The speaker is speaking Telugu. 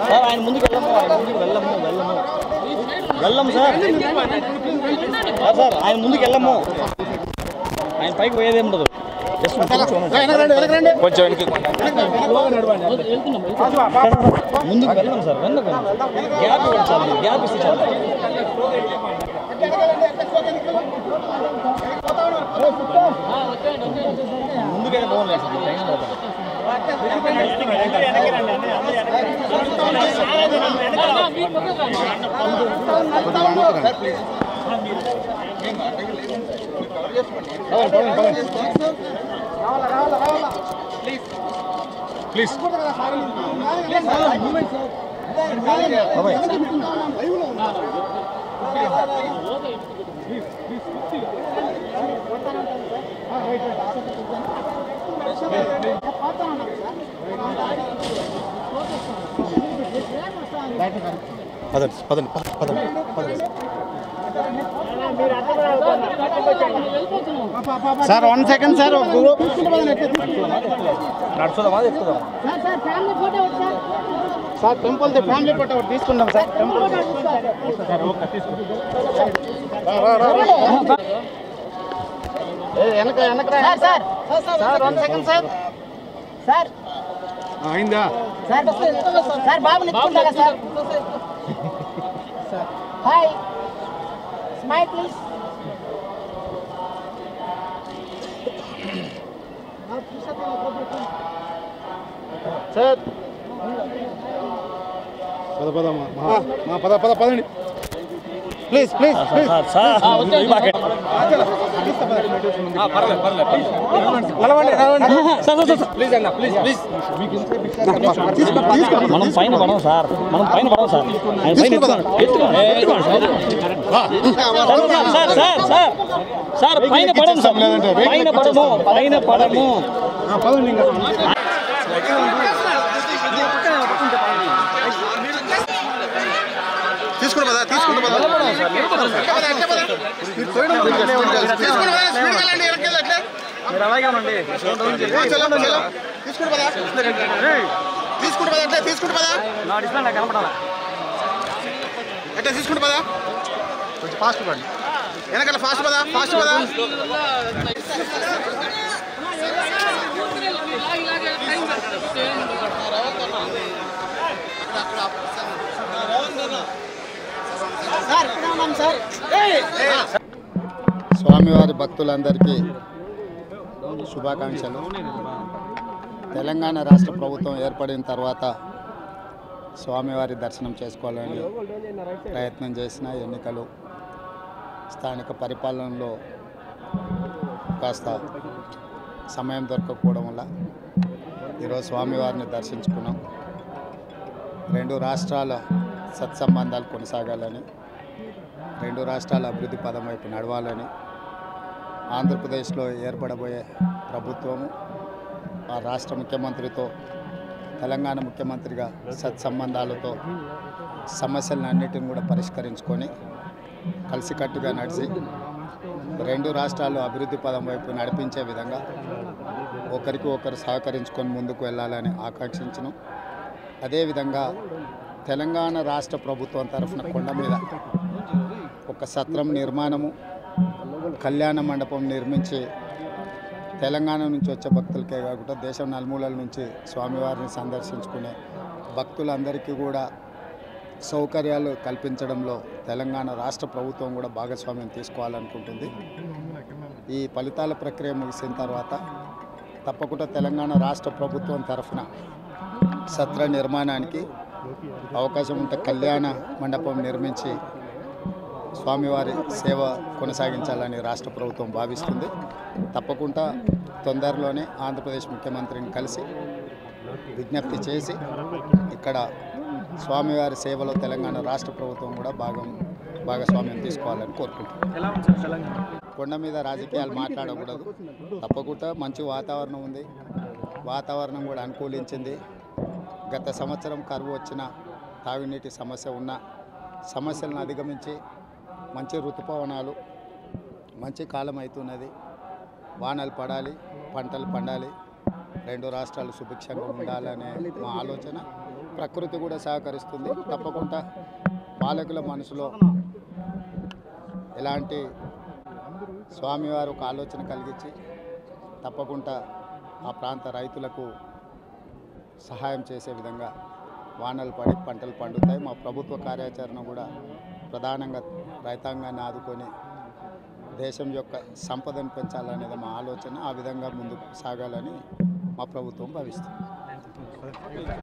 సార్ ఆయన ముందుకు వెళ్ళము సార్ సార్ ఆయన ముందుకు వెళ్ళము ఆయన పైకి పోయేదే ఉండదు కొంచెం ముందుకు వెళ్ళం సార్ వెనక గ్యాప్ ఇవ్వండి సార్ గ్యాప్ ఇస్తే సార్ ముందుకైనా బాగుంది సార్ టైం ప్లీజ్ పదండి sir 1 second sir sir temple family photo తీసుకుందాం సార్ టెంపుల్ వెనక సార్ 1 సెకండ్ సార్ సార్ అయిందా సార్ సార్ బాబు నిల్చుకుంటారా సార్ హాయ్ స్మైల్ ప్లీజ్ సార్ పదండి ప్లీజ్ ప్లీజ్ మనం పైన పడము సార్ సార్ పైన పడము తీసుకుని పదా కొంచెం ఫాస్ట్ పడండి వెనకాల ఫాస్ట్ పదా స్వామివారి భక్తులందరికీ శుభాకాంక్షలు. తెలంగాణ రాష్ట్ర ప్రభుత్వం ఏర్పడిన తర్వాత స్వామివారి దర్శనం చేసుకోవాలని ప్రయత్నం చేసిన ఎన్నికలు స్థానిక పరిపాలనలో కాస్త సమయం దొరకకపోవడం వల్ల ఈరోజు స్వామివారిని దర్శించుకున్నాం. రెండు రాష్ట్రాల సత్సంబంధాలు కొనసాగాలని, రెండు రాష్ట్రాల అభివృద్ధి పదం వైపు నడవాలని, ఆంధ్రప్రదేశ్లో ఏర్పడబోయే ప్రభుత్వము ఆ రాష్ట్ర ముఖ్యమంత్రితో తెలంగాణ ముఖ్యమంత్రిగా సత్సంబంధాలతో సమస్యలను అన్నిటిని కూడా పరిష్కరించుకొని కలిసికట్టుగా నడిచి రెండు రాష్ట్రాలు అభివృద్ధి పదం వైపు నడిపించే విధంగా ఒకరికి ఒకరు సహకరించుకొని ముందుకు వెళ్ళాలని ఆకాంక్షించను. అదేవిధంగా తెలంగాణ రాష్ట్ర ప్రభుత్వం తరఫున కొండ మీద ఒక సత్రం నిర్మాణము, కళ్యాణ మండపం నిర్మించి తెలంగాణ నుంచి వచ్చే భక్తులకే కాకుండా దేశం నలుమూలల నుంచి స్వామివారిని సందర్శించుకునే భక్తులందరికీ కూడా సౌకర్యాలు కల్పించడంలో తెలంగాణ రాష్ట్ర ప్రభుత్వం కూడా భాగస్వామ్యం తీసుకోవాలనుకుంటుంది. ఈ ఫలితాల ప్రక్రియ ముగిసిన తర్వాత తప్పకుండా తెలంగాణ రాష్ట్ర ప్రభుత్వం తరఫున సత్ర నిర్మాణానికి అవకాశం ఉంటే కళ్యాణ మండపం నిర్మించి స్వామివారి సేవ కొనసాగించాలని రాష్ట్ర ప్రభుత్వం భావిస్తుంది. తప్పకుండా తొందరలోనే ఆంధ్రప్రదేశ్ ముఖ్యమంత్రిని కలిసి విజ్ఞప్తి చేసి ఇక్కడ స్వామివారి సేవలో తెలంగాణ రాష్ట్ర ప్రభుత్వం కూడా భాగస్వామ్యం తీసుకోవాలని కోరుకుంటున్నాం. కొండ మీద రాజకీయాలు మాట్లాడకూడదు. తప్పకుండా మంచి వాతావరణం ఉంది, వాతావరణం కూడా అనుకూలించింది. గత సంవత్సరం కరువు వచ్చిన, తాగునీటి సమస్య ఉన్న సమస్యలను అధిగమించి మంచి ఋతుపవనాలు, మంచి కాలం అవుతున్నది. వానలు పడాలి, పంటలు పండాలి, రెండు రాష్ట్రాలు సుభిక్షంగా ఉండాలనే మా ఆలోచన. ప్రకృతి కూడా సహకరిస్తుంది. తప్పకుండా పాలకుల మనసులో ఎలాంటి స్వామివారు ఒక ఆలోచన కలిగించి తప్పకుండా ఆ ప్రాంత రైతులకు సహాయం చేసే విధంగా వానలు పడి పంటలు పండుతాయి. మా ప్రభుత్వ కార్యాచరణ కూడా ప్రధానంగా రైతాంగాన్ని ఆదుకొని దేశం యొక్క సంపదను పెంచాలనేది మా ఆలోచన. ఆ విధంగా ముందుకు సాగాలని మా ప్రభుత్వం భావిస్తుంది.